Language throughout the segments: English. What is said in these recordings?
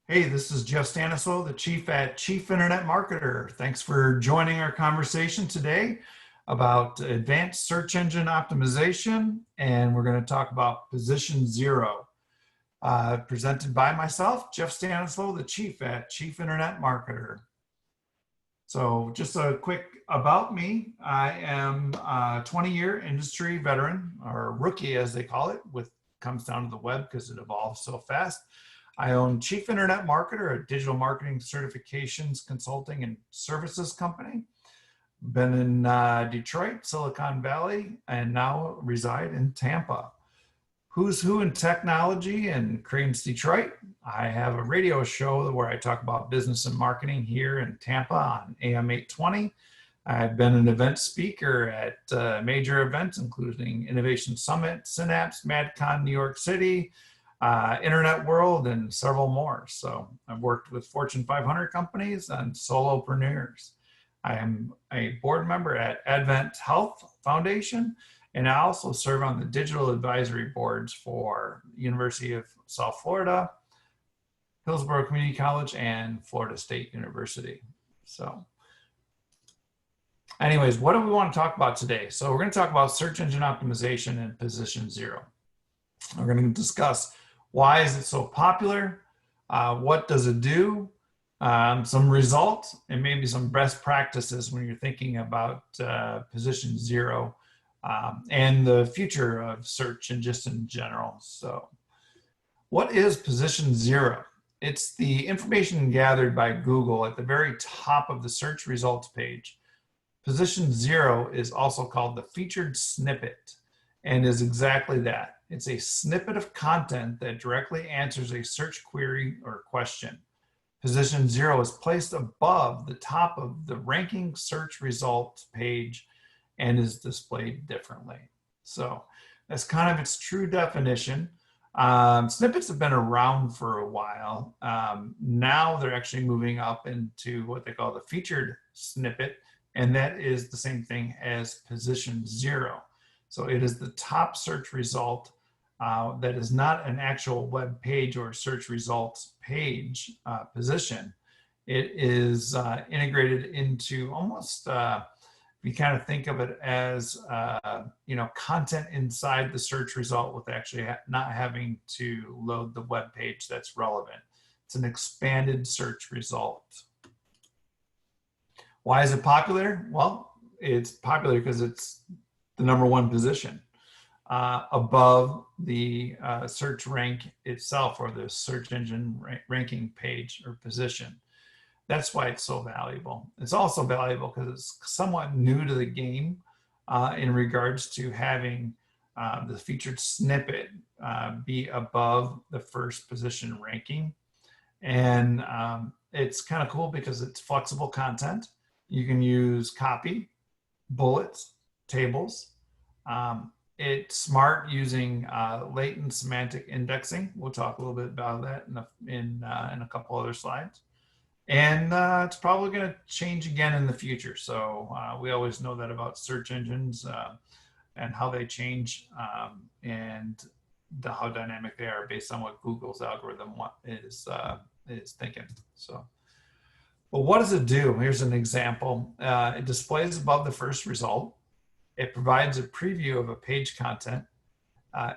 Hey, this is Jeff Stanislaw, the Chief Internet Marketer. Thanks for joining our conversation today about advanced search engine optimization, and we're going to talk about Position Zero, presented by myself, Jeff Stanislaw, the Chief Internet Marketer. So just a quick about me. I am a 20-year industry veteran, or rookie as they call it, comes down to the web because it evolves so fast. I own Chief Internet Marketer, a digital marketing certifications, consulting, and services company. Been in Detroit, Silicon Valley, and now reside in Tampa. Who's Who in Technology and Cranes Detroit. I have a radio show where I talk about business and marketing here in Tampa on AM 820. I've been an event speaker at major events, including Innovation Summit, Synapse, MadCon, New York City, Internet World, and several more. So I've worked with Fortune 500 companies and solopreneurs. I am a board member at Advent Health Foundation, and I also serve on the digital advisory boards for University of South Florida, Hillsborough Community College, and Florida State University. So anyways, what do we want to talk about today? So we're going to talk about search engine optimization and Position Zero. We're going to discuss why is it so popular, what does it do, some results, and maybe some best practices when you're thinking about Position Zero and the future of search and just in general. So what is Position Zero? It's the information gathered by Google at the very top of the search results page. Position Zero is also called the featured snippet and is exactly that. It's a snippet of content that directly answers a search query or question. Position Zero is placed above the top of the ranking search results page and is displayed differently. So that's kind of its true definition. Snippets have been around for a while. Now they're actually moving up into what they call the featured snippet, and that is the same thing as Position Zero. So it is the top search result that is not an actual web page or search results page position. It is integrated into almost, you kind of think of it as, content inside the search result with actually not having to load the web page that's relevant. It's an expanded search result. Why is it popular? Well, it's popular because it's the #1 position above the search rank itself, or the search engine ranking page or position. That's why it's so valuable. It's also valuable because it's somewhat new to the game in regards to having the featured snippet be above the first position ranking. And it's kind of cool because it's flexible content. You can use copy, bullets, tables. It's smart using latent semantic indexing. We'll talk a little bit about that in a couple other slides. And it's probably going to change again in the future. So we always know that about search engines and how they change and how dynamic they are based on what Google's algorithm is thinking. So. Well, what does it do? Here's an example. It displays above the first result. It provides a preview of a page content.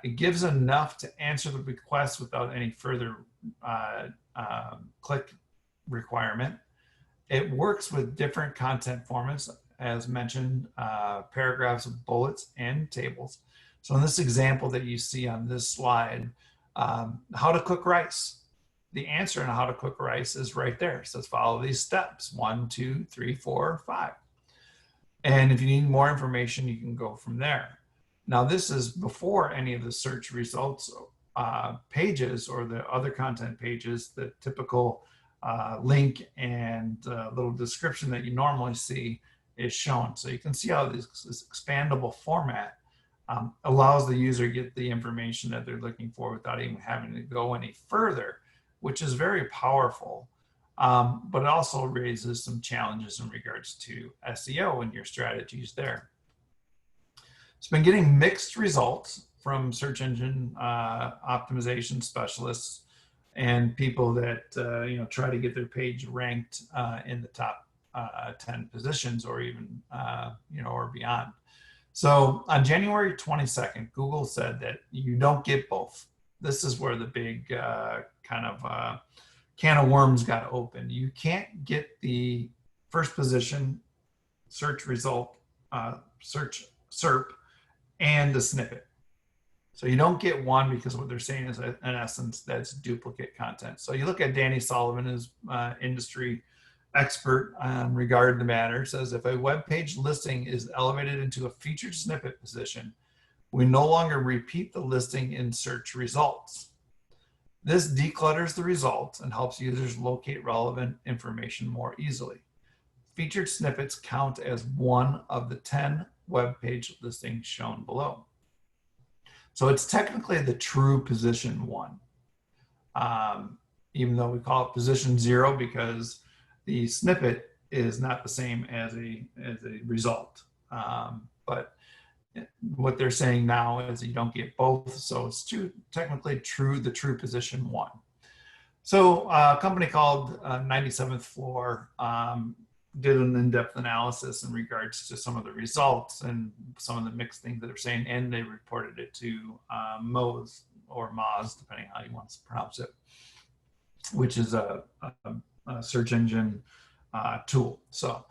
It gives enough to answer the request without any further click requirement. It works with different content formats, as mentioned, paragraphs, bullets, and tables. So in this example that you see on this slide, how to cook rice. The answer on how to cook rice is right there. It says follow these steps, 1, 2, 3, 4, 5. And if you need more information, you can go from there. Now, this is before any of the search results pages or the other content pages, the typical link and little description that you normally see is shown. So you can see how this expandable format allows the user to get the information that they're looking for without even having to go any further, which is very powerful, but it also raises some challenges in regards to SEO and your strategies there. It's been getting mixed results from search engine optimization specialists and people that try to get their page ranked in the top 10 positions, or even or beyond. So on January 22nd, Google said that you don't get both. This is where the big can of worms got opened. You can't get the first position search result, search SERP, and the snippet. So you don't get one, because what they're saying is, in essence, that's duplicate content. So you look at Danny Sullivan, who's industry expert regarding the matter, says if a web page listing is elevated into a featured snippet position, we no longer repeat the listing in search results. This declutters the results and helps users locate relevant information more easily. Featured snippets count as one of the 10 web page listings shown below. So it's technically the true position 1, even though we call it position 0, because the snippet is not the same as a result. But what they're saying now is you don't get both, so it's technically the true position 1. So a company called 97th Floor did an in-depth analysis in regards to some of the results and some of the mixed things that they're saying, and they reported it to Moz, or Moz, depending on how you want to pronounce it, which is a search engine tool. So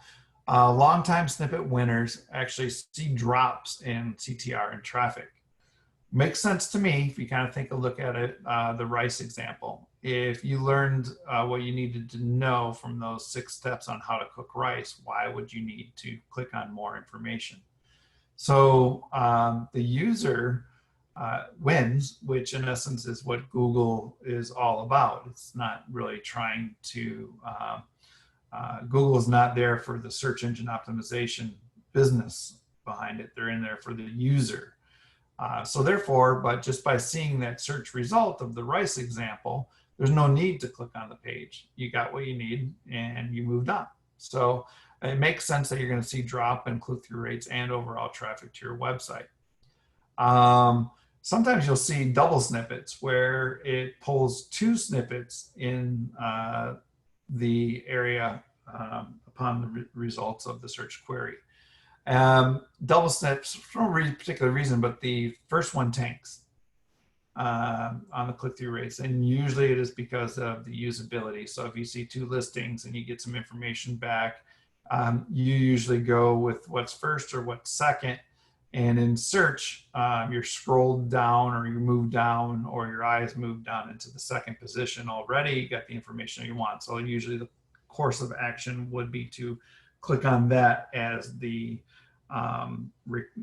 long-time snippet winners actually see drops in CTR and traffic. Makes sense to me if you kind of take a look at it, the rice example. If you learned what you needed to know from those 6 steps on how to cook rice, why would you need to click on more information? So the user wins, which in essence is what Google is all about. It's not really trying to, Google is not there for the search engine optimization business behind it. They're in there for the user. So therefore, but just by seeing that search result of the rice example, there's no need to click on the page. You got what you need and you moved on. So it makes sense that you're going to see drop in click-through rates and overall traffic to your website. Sometimes you'll see double snippets where it pulls 2 snippets in the area upon the results of the search query. Double snips for no particular reason, but the first one tanks on the click-through rates, and usually it is because of the usability. So if you see 2 listings and you get some information back, you usually go with what's first or what's second, and in search you're scrolled down, or you move down, or your eyes move down into the second position already. You got the information you want, so usually the course of action would be to click on that as the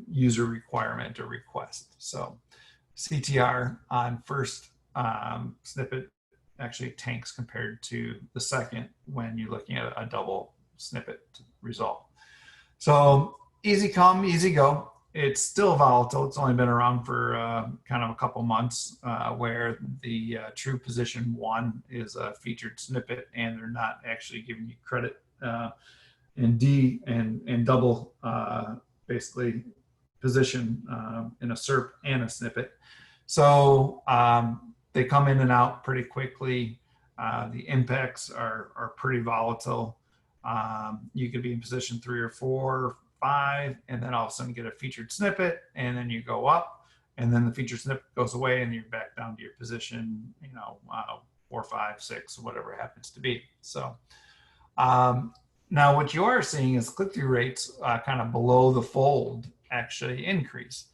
user requirement or request. So CTR on first snippet actually tanks compared to the second when you're looking at a double snippet result. So easy come, easy go. It's still volatile. It's only been around for kind of a couple months, where the true position 1 is a featured snippet, and they're not actually giving you credit and double basically position in a SERP and a snippet. So they come in and out pretty quickly. The impacts are pretty volatile. You could be in position 3 or 4, 5, and then all of a sudden get a featured snippet, and then you go up, and then the featured snippet goes away, and you're back down to your position, 4, 5, 6, whatever it happens to be. So now what you are seeing is click-through rates kind of below the fold actually increase.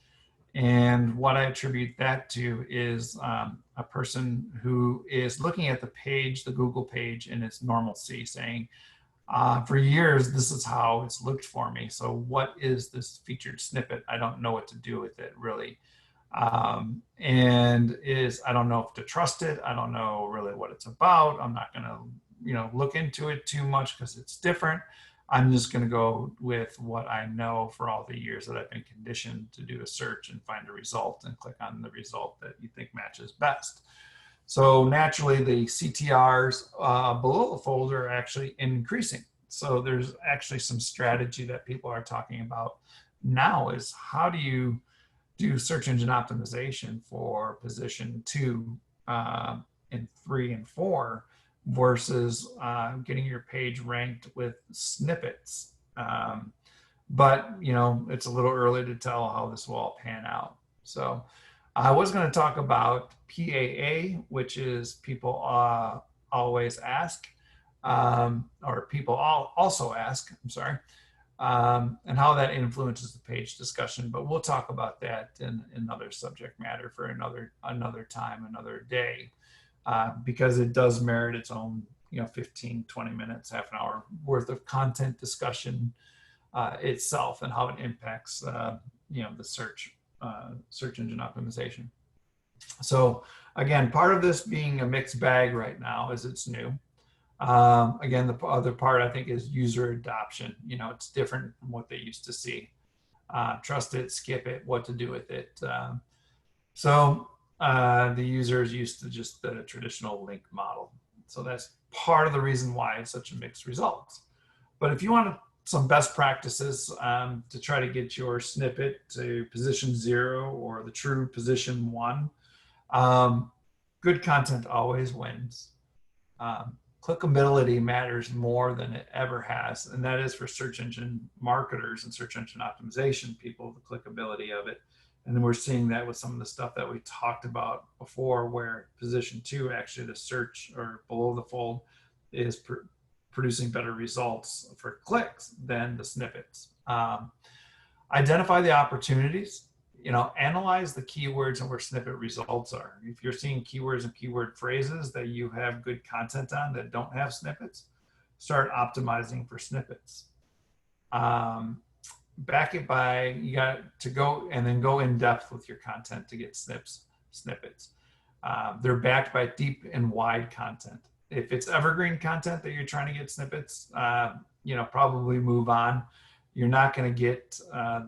And what I attribute that to is a person who is looking at the page, the Google page, in its normalcy, saying, for years, this is how it's looked for me. So what is this featured snippet? I don't know what to do with it, really. I don't know if to trust it. I don't know really what it's about. I'm not going to, look into it too much because it's different. I'm just going to go with what I know for all the years that I've been conditioned to do a search and find a result and click on the result that you think matches best. So naturally, the CTRs below the fold are actually increasing. So there's actually some strategy that people are talking about now is how do you do search engine optimization for position 2 in 3 and 4 versus getting your page ranked with snippets. But it's a little early to tell how this will all pan out. So I was going to talk about PAA, which is people always ask, or people also ask, I'm sorry, and how that influences the page discussion. But we'll talk about that in another subject matter for another time, another day, because it does merit its own 15, 20 minutes, half an hour worth of content discussion itself, and how it impacts the search engine optimization. So again, part of this being a mixed bag right now is it's new. Again, the other part I think is user adoption. It's different from what they used to see. Trust it, skip it, what to do with it. So the users used to just the traditional link model. So that's part of the reason why it's such a mixed results. But if you want some best practices to try to get your snippet to position 0 or the true position 1, good content always wins. Clickability matters more than it ever has, and that is for search engine marketers and search engine optimization people, the clickability of it. And then we're seeing that with some of the stuff that we talked about before, where position 2, actually the search or below the fold, is producing better results for clicks than the snippets. Identify the opportunities. Analyze the keywords and where snippet results are. If you're seeing keywords and keyword phrases that you have good content on that don't have snippets, start optimizing for snippets. Back it by, you got to go and then go in depth with your content to get snippets. They're backed by deep and wide content. If it's evergreen content that you're trying to get snippets, probably move on. You're not going to get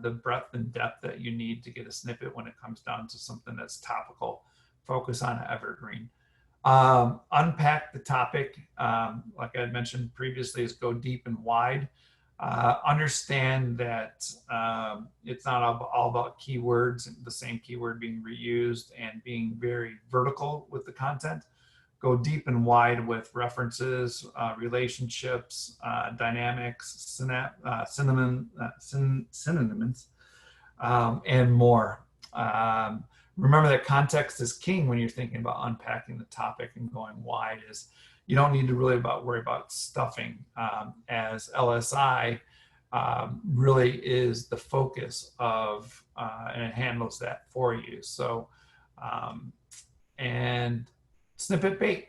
the breadth and depth that you need to get a snippet when it comes down to something that's topical. Focus on evergreen. Unpack the topic. Like I had mentioned previously, is go deep and wide. Understand that it's not all about keywords, the same keyword being reused, and being very vertical with the content. Go deep and wide with references, relationships, dynamics, synonyms, and more. Remember that context is king when you're thinking about unpacking the topic and going wide. Is you don't need to really worry about stuffing, as LSI really is the focus of, and it handles that for you. So, and snippet bait,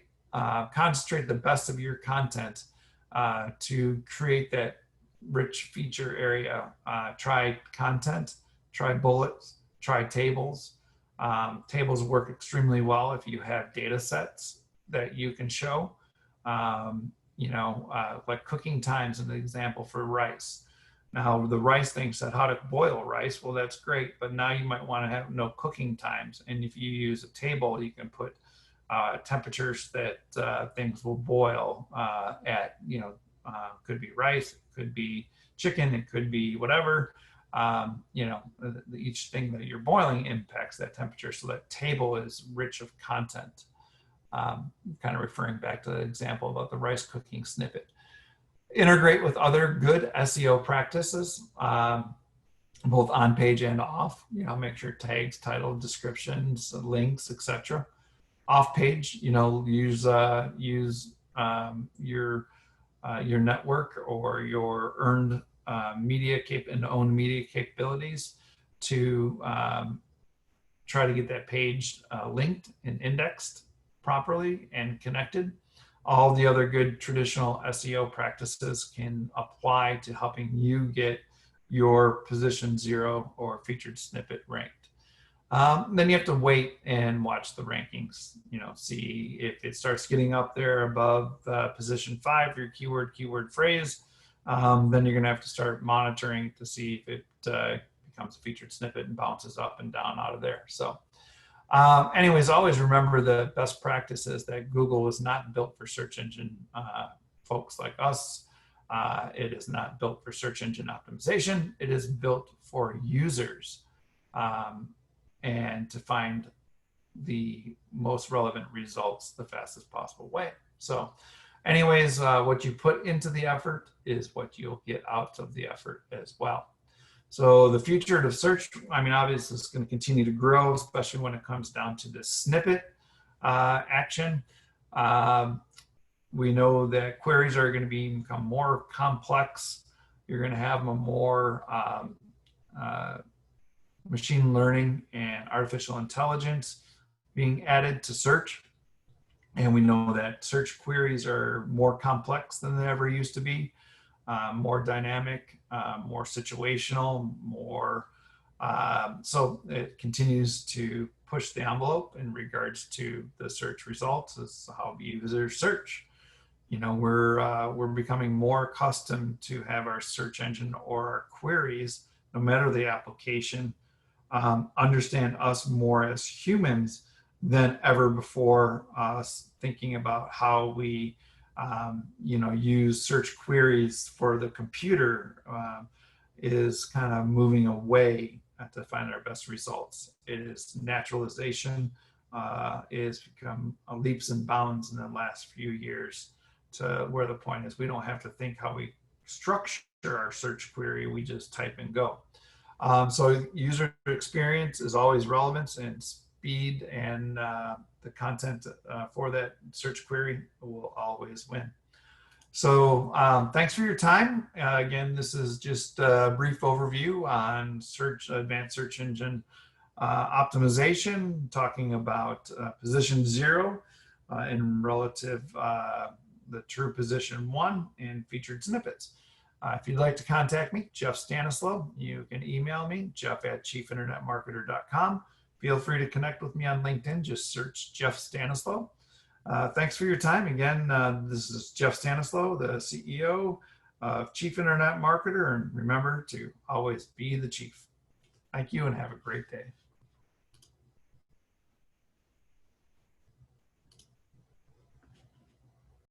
concentrate the best of your content to create that rich feature area. Try content, try bullets, try tables. Tables work extremely well if you have data sets that you can show. Like cooking times is an example for rice. Now the rice thing said how to boil rice. Well, that's great, but now you might want to have no cooking times. And if you use a table, you can put temperatures that things will boil at, could be rice, it could be chicken, it could be whatever. Each thing that you're boiling impacts that temperature. So that table is rich of content. Kind of referring back to the example about the rice cooking snippet. Integrate with other good SEO practices, both on page and off. Make sure tags, title, descriptions, links, etc. Off page, use your network or your earned media and owned media capabilities to try to get that page linked and indexed properly and connected. All the other good traditional SEO practices can apply to helping you get your position 0 or featured snippet ranked. Then you have to wait and watch the rankings, see if it starts getting up there above position 5, your keyword phrase. Then you're going to have to start monitoring to see if it becomes a featured snippet and bounces up and down out of there. So anyways, always remember the best practices that Google is not built for search engine folks like us. It is not built for search engine optimization. It is built for users and to find the most relevant results the fastest possible way. So anyways, what you put into the effort is what you'll get out of the effort as well. So the future of search, I mean, obviously it's going to continue to grow, especially when it comes down to the snippet action. We know that queries are going to become more complex. You're going to have a more machine learning and artificial intelligence being added to search. And we know that search queries are more complex than they ever used to be, more dynamic, more situational, more. So it continues to push the envelope in regards to the search results as how users search. You know, we're becoming more accustomed to have our search engine or our queries, no matter the application, understand us more as humans than ever before. Us thinking about how we, you know, use search queries for the computer is kind of moving away to find our best results. It is naturalization is become leaps and bounds in the last few years to where the point is we don't have to think how we structure our search query. We just type and go. So user experience is always relevance, and speed and the content for that search query will always win. So thanks for your time. Again, this is just a brief overview on advanced search engine optimization, talking about position 0 in relative the true position 1 and featured snippets. If you'd like to contact me, Jeff Stanislaw, you can email me, jeff@chiefinternetmarketer.com. Feel free to connect with me on LinkedIn. Just search Jeff Stanislaw. Thanks for your time. Again, this is Jeff Stanislaw, the CEO of Chief Internet Marketer. And remember to always be the chief. Thank you and have a great day.